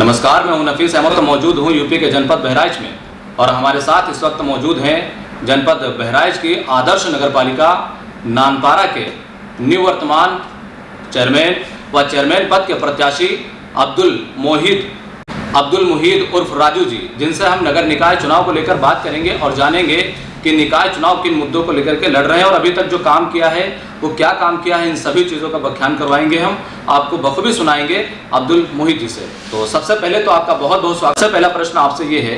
नमस्कार, मैं हूं नफीस अहमद। तो मौजूद हूं यूपी के जनपद बहराइच में और हमारे साथ इस वक्त मौजूद हैं जनपद बहराइच की आदर्श नगरपालिका नानपारा के निवर्तमान चेयरमैन व चेयरमैन पद के प्रत्याशी अब्दुल मुहीद उर्फ राजू जी, जिनसे हम नगर निकाय चुनाव को लेकर बात करेंगे और जानेंगे कि निकाय चुनाव किन मुद्दों को लेकर के लड़ रहे हैं और अभी तक जो काम किया है वो क्या काम किया है, इन सभी चीज़ों का व्याख्यान करवाएंगे। हम आपको बखूबी सुनाएंगे अब्दुल मुहीद जी से। तो सबसे पहले तो आपका बहुत बहुत स्वागत। सबसे पहला प्रश्न आपसे ये है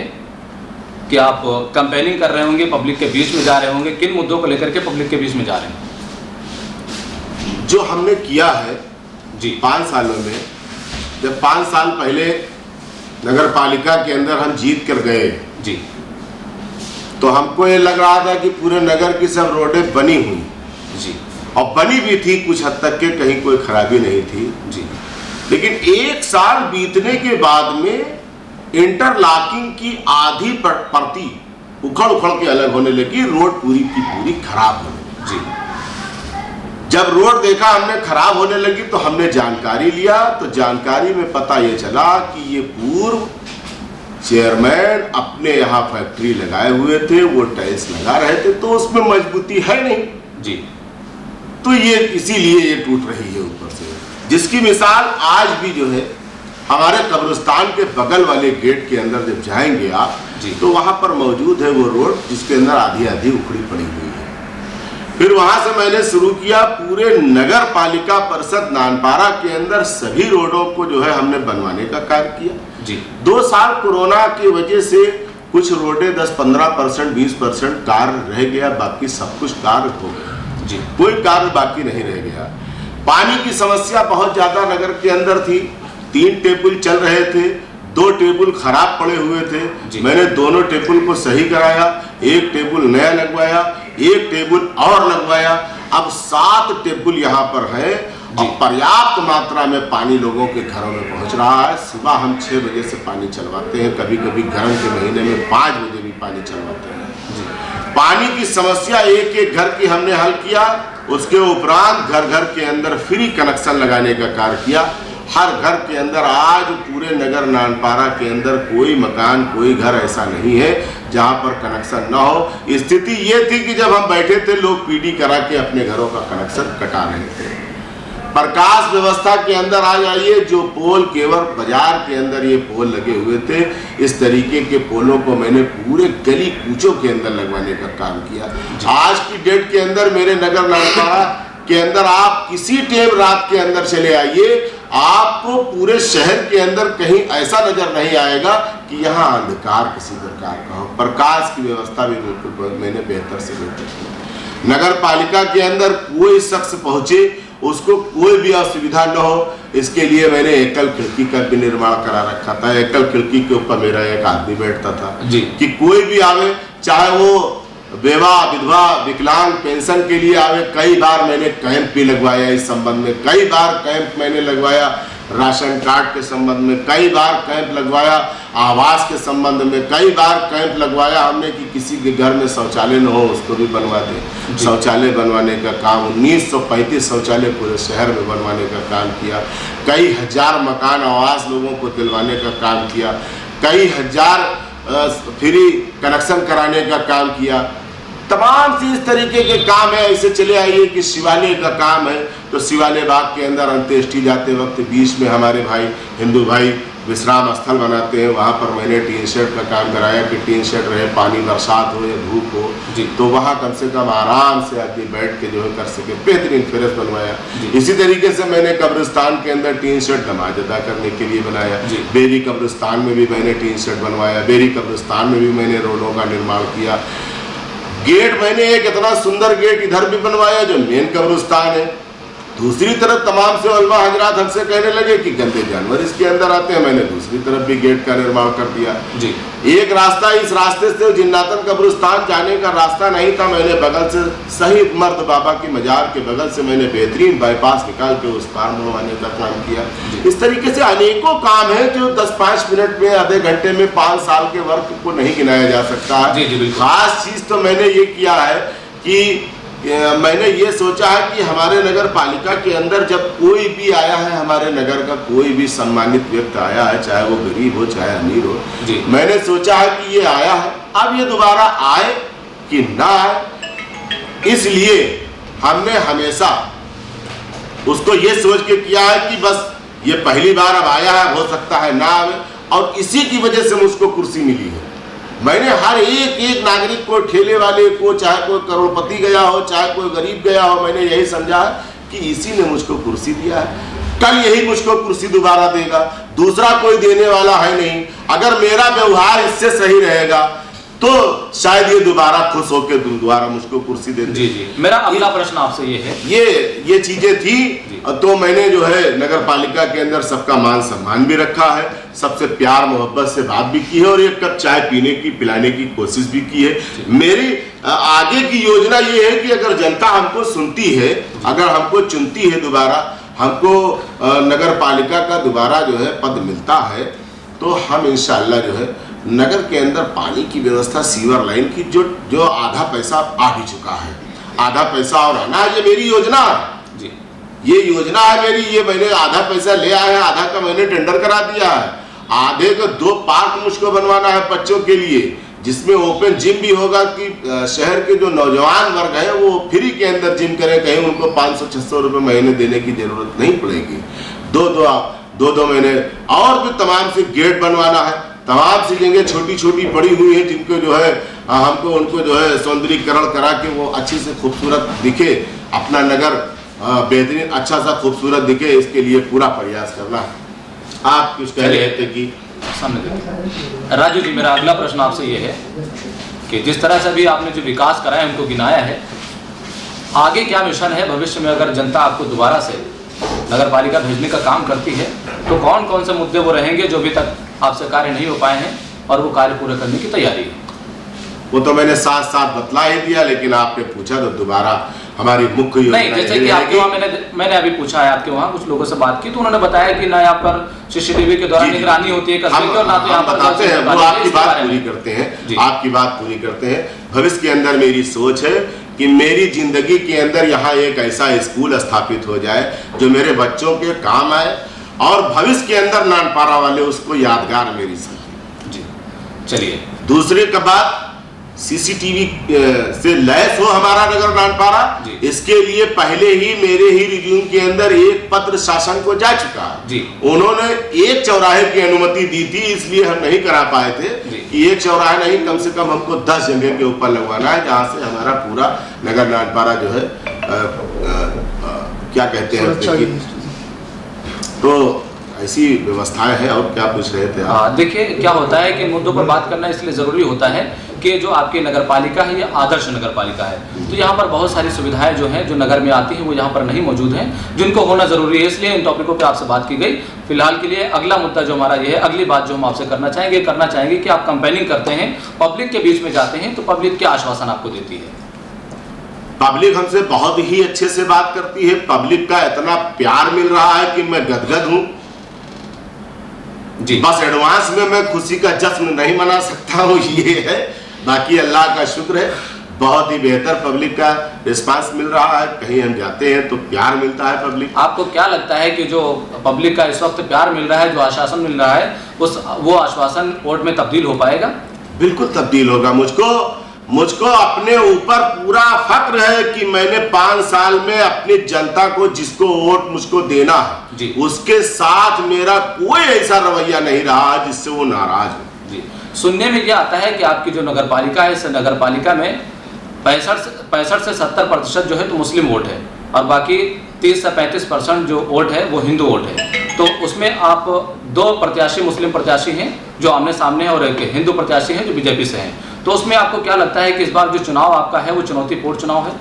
कि आप कैंपेनिंग कर रहे होंगे, पब्लिक के बीच में जा रहे होंगे, किन मुद्दों को लेकर के पब्लिक के बीच में जा रहे हैं? जो हमने किया है जी 5 सालों में, जब 5 साल पहले नगर पालिका के अंदर हम जीत कर गए जी, तो हमको ये लग रहा था कि पूरे नगर की सब रोडें बनी हुई जी, और बनी भी थी कुछ हद तक के, कहीं कोई खराबी नहीं थी जी। लेकिन 1 साल बीतने के बाद में इंटरलॉकिंग की आधी परती उखड़ के अलग होने लगी, रोड पूरी की पूरी खराब होने लगी जी। जब रोड देखा हमने खराब होने लगी तो हमने जानकारी लिया, तो जानकारी में पता ये चला कि ये पूर्व चेयरमैन अपने यहाँ फैक्ट्री लगाए हुए थे, वो टाइल्स लगा रहे थे, तो उसमें मजबूती है नहीं जी। तो ये इसीलिए ये टूट रही है ऊपर से, जिसकी मिसाल आज भी जो है हमारे कब्रिस्तान के बगल वाले गेट के अंदर जब जाएंगे आप जी, तो वहां पर मौजूद है वो रोड जिसके अंदर आधी उखड़ी पड़ी हुई है। फिर वहां से मैंने शुरू किया, पूरे नगर पालिका परिषद नानपारा के अंदर सभी रोडों को जो है हमने बनवाने का कार्य किया जी। 2 साल कोरोना की वजह से कुछ रोडें 10-15%, 20% कार्य रह गया, बाकी सब कुछ कार्य हो गया जी। कोई कार्य बाकी नहीं रह गया। पानी की समस्या बहुत ज्यादा नगर के अंदर थी, 3 टेबल चल रहे थे, 2 टेबल खराब पड़े हुए थे। मैंने दोनों टेबल को सही कराया, 1 टेबल नया लगवाया, 1 टेबल और लगवाया। अब 7 टेबल यहाँ पर है और पर्याप्त मात्रा में पानी लोगों के घरों में पहुँच रहा है। सुबह हम 6 बजे से पानी चलवाते हैं, कभी कभी गर्म के महीने में 5 बजे भी पानी चलवाते हैं। पानी की समस्या एक घर की हमने हल किया, उसके उपरांत घर के अंदर फ्री कनेक्शन लगाने का कार्य किया। हर घर के अंदर आज पूरे नगर नानपारा के अंदर कोई मकान, कोई घर ऐसा नहीं है जहां पर कनेक्शन ना हो। स्थिति ये थी कि जब हम बैठे थे लोग पीडी करा के अपने घरों का कनेक्शन कटा रहे थे। प्रकाश व्यवस्था के अंदर आ जाइए, जो पोल केवल बाजार के अंदर ये पोल लगे हुए थे, इस तरीके के पोलों को मैंने पूरे गली कूचों के अंदर लगवाने का काम किया। आज की डेट के अंदर मेरे नगर नानपारा के अंदर आप किसी टाइम रात के अंदर चले आइए, आपको पूरे शहर के अंदर कहीं ऐसा नजर नहीं आएगा कि यहाँ अंधकार किसी प्रकार का हो। प्रकाश की व्यवस्था भी बिल्कुल मैंने बेहतर से बेहतर की। नगर पालिका के अंदर कोई शख्स पहुंचे उसको कोई भी असुविधा न हो, इसके लिए मैंने एकल खिड़की का भी निर्माण करा रखा था। एकल खिड़की के ऊपर मेरा एक आदमी बैठता था कि कोई भी आवे, चाहे वो बेवा, विधवा, विकलांग पेंशन के लिए आवे। कई बार मैंने कैंप भी लगवाया इस संबंध में, कई बार कैंप मैंने लगवाया राशन कार्ड के संबंध में, कई बार कैंप लगवाया आवास के संबंध में, कई बार कैंप लगवाया हमने कि किसी के घर में शौचालय न हो उसको भी बनवा दें। शौचालय बनवाने का काम 1935 शौचालय पूरे शहर में बनवाने का काम किया। कई हजार मकान आवास लोगों को दिलवाने का काम किया, कई हजार फ्री कनेक्शन कराने का काम किया। तमाम से इस तरीके के काम है। ऐसे चले आइए कि शिवालय का काम है, तो शिवालय बाग के अंदर अंत्येष्टि जाते वक्त बीच में हमारे भाई हिंदू भाई विश्राम स्थल बनाते हैं, वहाँ पर मैंने टीन शेड का काम कराया कि टीन शेड रहे, पानी बरसात हो या धूप हो तो वहाँ कम से कम आराम से आदमी बैठ के जो है कर सके, बेहतरीन फ्रेश बनवाया। इसी तरीके से मैंने कब्रिस्तान के अंदर टीन शेड नमाज अदा करने के लिए बनाया। बेरी कब्रिस्तान में भी मैंने टीन शेड बनवाया, बेरी कब्रिस्तान में भी मैंने रोडों का निर्माण किया। गेट मैंने एक इतना सुंदर गेट इधर भी बनवाया जो मेन कब्रिस्तान है। दूसरी तरफ तमाम से उलमा हजरात हमसे कहने लगे कि गंदे जानवर इसके अंदर आते हैं, मैंने दूसरी तरफ भी गेट का निर्माण कर दिया जी। एक रास्ता, इस रास्ते से जिन्नातन कब्रिस्तान जाने का रास्ता नहीं था, मैंने बगल से शहीद मर्द बाबा की मजार के बगल से मैंने बेहतरीन बाईपास निकाल के उस पार बनवाने का काम किया। इस तरीके से अनेकों काम है जो 10-5 मिनट में, आधे घंटे में 5 साल के वर्क को नहीं गिनाया जा सकता है। खास चीज तो मैंने ये किया है कि मैंने ये सोचा है कि हमारे नगर पालिका के अंदर जब कोई भी आया है, हमारे नगर का कोई भी सम्मानित व्यक्ति आया है, चाहे वो गरीब हो चाहे अमीर हो, मैंने सोचा है कि ये आया है, अब ये दोबारा आए कि ना आए, इसलिए हमने हमेशा उसको ये सोच के किया है कि बस ये पहली बार अब आया है, हो सकता है ना आवे, और इसी की वजह से मुझको कुर्सी मिली है। मैंने हर एक नागरिक को, ठेले वाले को, चाहे कोई करोड़पति गया हो चाहे कोई गरीब गया हो, मैंने यही समझा है कि इसी ने मुझको कुर्सी दिया है, कल यही मुझको कुर्सी दोबारा देगा, दूसरा कोई देने वाला है नहीं। अगर मेरा व्यवहार इससे सही रहेगा तो शायद ये दोबारा खुश होकर दोबारा मुझको कुर्सी दे दे। जी जी, मेरा अगला प्रश्न आपसे ये है, ये चीजें थी, तो मैंने जो है नगर पालिका के अंदर सबका मान सम्मान भी रखा है, सबसे प्यार मोहब्बत से बात भी की है, और एक कप चाय पीने की पिलाने की कोशिश भी की है। मेरी आगे की योजना ये है कि अगर जनता हमको सुनती है, अगर हमको चुनती है, दोबारा हमको नगर पालिका का दोबारा जो है पद मिलता है, तो हम इंशाअल्लाह जो है नगर के अंदर पानी की व्यवस्था, सीवर लाइन की जो आधा पैसा आ भी चुका है, आधा पैसा और आना है, ये मेरी योजना है जी, ये योजना है मेरी, ये मैंने आधा पैसा ले आया है, आधा का मैंने टेंडर करा दिया है, आधे को 2 पार्क मुझको बनवाना है बच्चों के लिए, जिसमें ओपन जिम भी होगा कि शहर के जो नौजवान वर्ग है वो फ्री के अंदर जिम करें, कहीं उनको 500-600 रुपये महीने देने की जरूरत नहीं पड़ेगी। दो महीने और भी तमाम से गेट बनवाना है, तमाम सी जगह छोटी छोटी पड़ी हुई है जिनको जो है हमको उनको जो है सौंदर्यीकरण करा के वो अच्छी से खूबसूरत दिखे, अपना नगर बेहतरीन अच्छा सा खूबसूरत दिखे, इसके लिए पूरा प्रयास करना है। आप कुछ कह रहे थे कि सामने राजू जी, मेरा अगला प्रश्न आपसे ये है कि जिस तरह से अभी आपने जो विकास कराया उनको गिनाया है, आगे क्या मिशन है भविष्य में? अगर जनता आपको दोबारा से नगर पालिका भेजने का काम करती है तो कौन कौन से मुद्दे वो रहेंगे जो अभी तक आपसे कार्य नहीं हो पाए हैं और वो कार्य पूरा करने की तैयारी है? वो तो मैंने साथ साथ बतला ही दिया, लेकिन आपने पूछा तो दोबारा हमारी मुख्य योजना नहीं, जैसे कि आपके वहाँ मैंने अभी पूछा है, आपके वहाँ कुछ लोगों से बात की तो उन्होंने बताया कि ना यहाँ पर सीसीटीवी के द्वारा निगरानी होती है कस्बे की, और ना तो यहाँ पर बताते हैं, वो आपकी बात पूरी करते हैं, आपकी बात पूरी करते हैं। भविष्य के अंदर मेरी सोच है कि मेरी जिंदगी के अंदर यहाँ एक ऐसा स्कूल स्थापित हो जाए जो मेरे बच्चों के काम आए, और भविष्य के अंदर नानपारा वाले उसको यादगार मेरी समझे जी। चलिए, दूसरे का बात, सीसीटीवी से लैस हो हमारा नगर नानपारा, इसके लिए पहले ही मेरे ही रिज्यूम के अंदर एक पत्र शासन को जा चुका है। उन्होंने एक चौराहे की अनुमति दी थी, इसलिए हम नहीं करा पाए थे कि एक चौराहा नहीं, कम से कम हमको 10 जगह के ऊपर लगवाना है, जहां से हमारा पूरा नगर नानपारा जो है क्या कहते हैं, तो ऐसी व्यवस्थाएं हैं। और क्या पूछ रहे थे आप? देखिए, क्या होता है कि मुद्दों पर बात करना इसलिए जरूरी होता है कि जो आपकी नगर पालिका है ये आदर्श नगर पालिका है, तो यहाँ पर बहुत सारी सुविधाएं जो हैं जो नगर में आती हैं वो यहाँ पर नहीं मौजूद हैं, जिनको होना जरूरी है, इसलिए इन टॉपिकों पे आपसे बात की गई। फिलहाल के लिए अगला मुद्दा जो हमारा ये है, अगली बात जो हम आपसे करना चाहेंगे कि आप कंपेनिंग करते हैं, पब्लिक के बीच में जाते हैं, तो पब्लिक क्या आश्वासन आपको देती है? पब्लिक हमसे बहुत ही अच्छे से बात करती है, पब्लिक का इतना प्यार मिल रहा है कि मैं गदगद हूँ जी। बस एडवांस में मैं खुशी का जश्न नहीं मना सकता हूँ, ये है, बाकी अल्लाह का शुक्र है, बहुत ही बेहतर पब्लिक का रिस्पांस मिल रहा है, कहीं हम जाते हैं तो प्यार मिलता है पब्लिक। आपको क्या लगता है कि जो पब्लिक का इस वक्त प्यार मिल रहा है, जो आश्वासन मिल रहा है, वो आश्वासन वोट में तब्दील हो पाएगा? बिल्कुल तब्दील होगा। मुझको अपने ऊपर पूरा फक्र है कि मैंने 5 साल में अपनी जनता को जिसको वोट मुझको देना है उसके साथ मेरा कोई ऐसा रवैया नहीं रहा जिससे वो नाराज हो जी। सुनने में यह आता है कि आपकी जो नगर पालिका है, इस नगर पालिका में 65 से 70% जो है तो मुस्लिम वोट है, और बाकी 30 से 35% जो वोट है वो हिंदू वोट है। तो उसमें आप 2 प्रत्याशी मुस्लिम प्रत्याशी हैं जो आमने सामने हैं, और एक हिंदू प्रत्याशी हैं जो बीजेपी से हैं, तो उसमें आपको क्या लगता है कि इस बार जो चुनाव आपका है वो चुनौतीपूर्ण चुनाव है?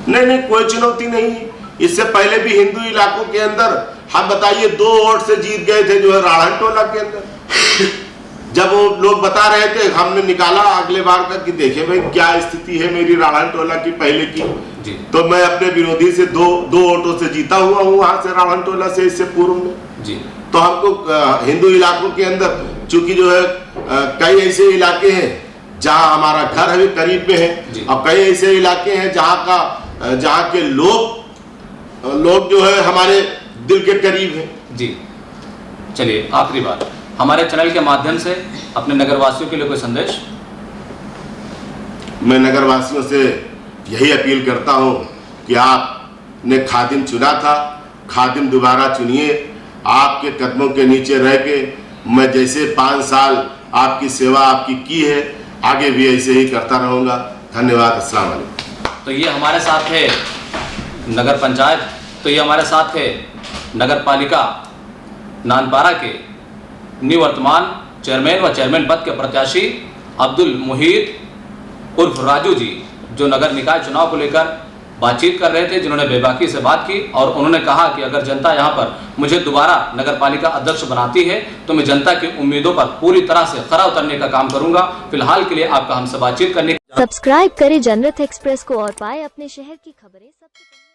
नहीं, कोई चुनौती नहीं। इससे पहले भी हिंदू इलाकों के अंदर हम बताइए 2 वोट से जीत गए थे, जो है राढ़न टोला के अंदर। जब वो लोग बता रहे थे, हमने निकाला अगले बार का कि देखे भाई क्या स्थिति है मेरी राढ़न टोला की पहले की जी। तो मैं अपने विरोधी से 2 वोटों से जीता हुआ हूँ वहां से, राढ़न टोला से, इससे पूर्व में जी। तो हमको हिंदू इलाकों के अंदर चूंकि जो है कई ऐसे इलाके हैं जहाँ हमारा घर अभी करीब में है, और कई ऐसे इलाके हैं जहाँ के लोग जो है हमारे दिल के करीब हैं। जी चलिए, आखिरी बात, हमारे चैनल के माध्यम से अपने नगरवासियों के लिए कोई संदेश? मैं नगरवासियों से यही अपील करता हूँ कि आपने खादिम चुना था, खादिम दोबारा चुनिए। आपके कदमों के नीचे रह के मैं जैसे 5 साल आपकी सेवा आपकी की है, आगे भी ऐसे ही करता रहूँगा। धन्यवाद। अस्सलाम वालेकुम। तो ये हमारे साथ है नगर पंचायत, तो ये हमारे साथ है नगर पालिका नानपारा के निवर्तमान चेयरमैन व चेयरमैन पद के प्रत्याशी अब्दुल मुहीत उर्फ राजू जी, जो नगर निकाय चुनाव को लेकर बातचीत कर रहे थे, जिन्होंने बेबाकी से बात की और उन्होंने कहा कि अगर जनता यहाँ पर मुझे दोबारा नगर पालिका अध्यक्ष बनाती है तो मैं जनता की उम्मीदों पर पूरी तरह से खरा उतरने का काम करूंगा। फिलहाल के लिए आपका हमसे बातचीत करने सब्सक्राइब करें जनरत एक्सप्रेस को और पाए अपने शहर की खबरें सबसे पहले।